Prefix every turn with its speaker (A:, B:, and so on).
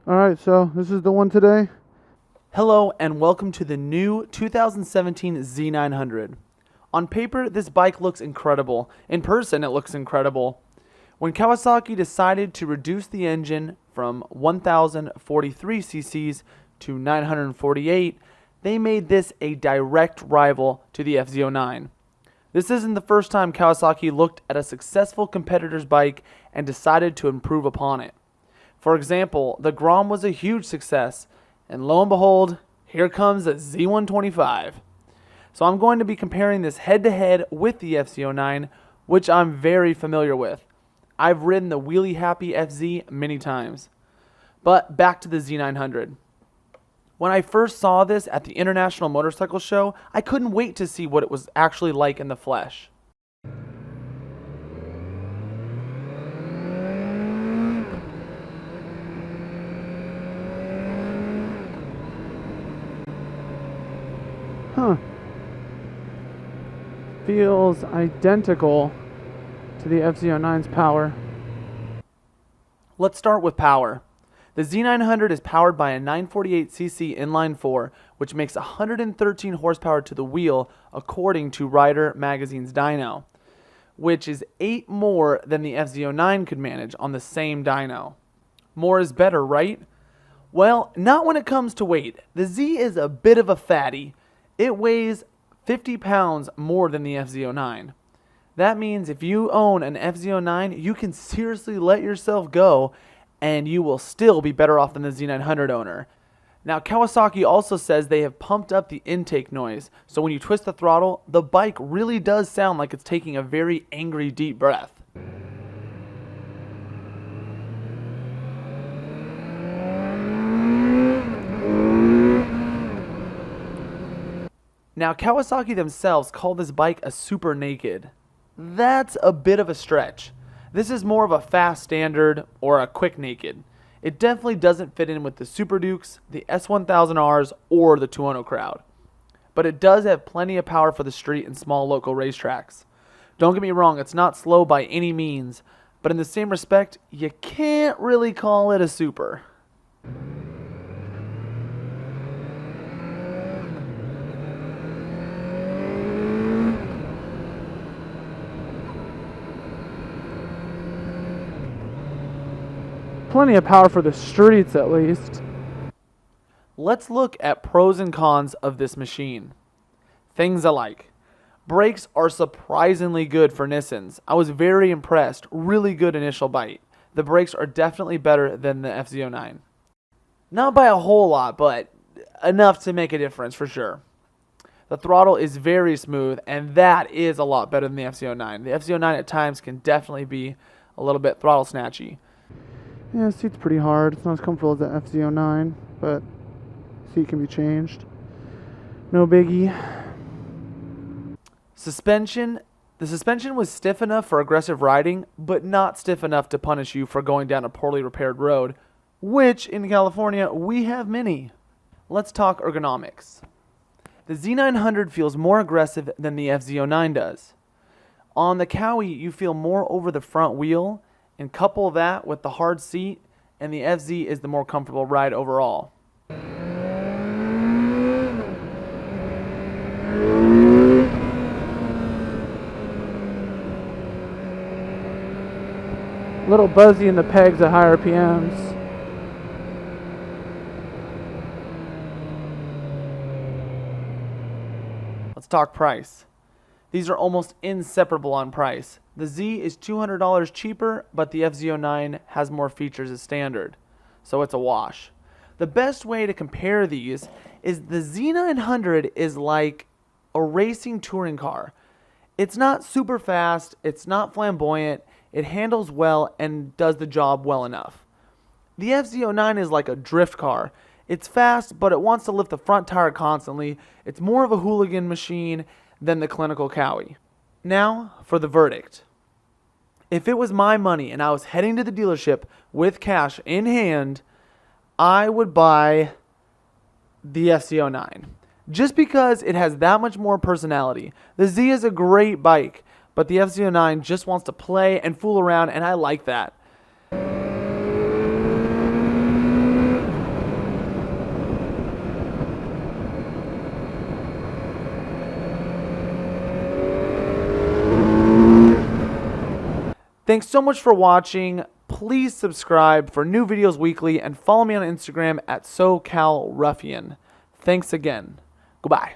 A: Alright, so this is the one today.
B: Hello and welcome to the new 2017 Z900. On paper, this bike looks incredible. In person, it looks incredible. When Kawasaki decided to reduce the engine from 1043 cc's to 948, they made this a direct rival to the FZ09. This isn't the first time Kawasaki looked at a successful competitor's bike and decided to improve upon it. For example, the Grom was a huge success, and lo and behold, here comes the Z125. So I'm going to be comparing this head-to-head with the FZ09, which I'm very familiar with. I've ridden the Wheelie Happy FZ many times. But back to the Z900. When I first saw this at the International Motorcycle Show, I couldn't wait to see what it was actually like in the flesh.
A: Huh. Feels identical to the FZ09's power.
B: Let's start with power. The Z900 is powered by a 948cc inline-4, which makes 113 horsepower to the wheel according to Rider Magazine's dyno, which is 8 more than the FZ09 could manage on the same dyno. More is better, right? Well, not when it comes to weight. The Z is a bit of a fatty. It weighs 50 pounds more than the FZ09. That means if you own an FZ09, you can seriously let yourself go and you will still be better off than the Z900 owner. Now, Kawasaki also says they have pumped up the intake noise, so when you twist the throttle, the bike really does sound like it's taking a very angry deep breath. Now, Kawasaki themselves call this bike a super naked. That's a bit of a stretch. This is more of a fast standard or a quick naked. It definitely doesn't fit in with the Super Dukes, the S1000Rs, or the Tuono crowd. But it does have plenty of power for the street and small local racetracks. Don't get me wrong, it's not slow by any means, but in the same respect, you can't really call it a super.
A: Plenty of power for the streets, at least.
B: Let's look at pros and cons of this machine. Things I like. Brakes are surprisingly good for Nissans. I was very impressed. Really good initial bite. The brakes are definitely better than the FZ09. Not by a whole lot, but enough to make a difference for sure. The throttle is very smooth, and that is a lot better than the FZ09. The FZ09 at times can definitely be a little bit throttle snatchy.
A: Yeah, the seat's pretty hard. It's not as comfortable as the FZ09, but seat can be changed. No biggie.
B: Suspension. The suspension was stiff enough for aggressive riding, but not stiff enough to punish you for going down a poorly repaired road, which in California we have many. Let's talk ergonomics. The Z900 feels more aggressive than the FZ09 does. On the Cowie, you feel more over the front wheel, and couple that with the hard seat, and the FZ is the more comfortable ride overall.
A: A little buzzy in the pegs at higher RPMs.
B: Let's talk price. These are almost inseparable on price. The Z is $200 cheaper, but the FZ09 has more features as standard, so it's a wash. The best way to compare these is the Z900 is like a racing touring car. It's not super fast, it's not flamboyant, it handles well and does the job well enough. The FZ09 is like a drift car. It's fast, but it wants to lift the front tire constantly. It's more of a hooligan machine than the clinical Cowie. Now for the verdict. If it was my money and I was heading to the dealership with cash in hand, I would buy the FZ09. Just because it has that much more personality. The Z is a great bike, but the FZ09 just wants to play and fool around, and I like that. Thanks so much for watching. Please subscribe for new videos weekly and follow me on Instagram at SoCalRuffian. Thanks again. Goodbye.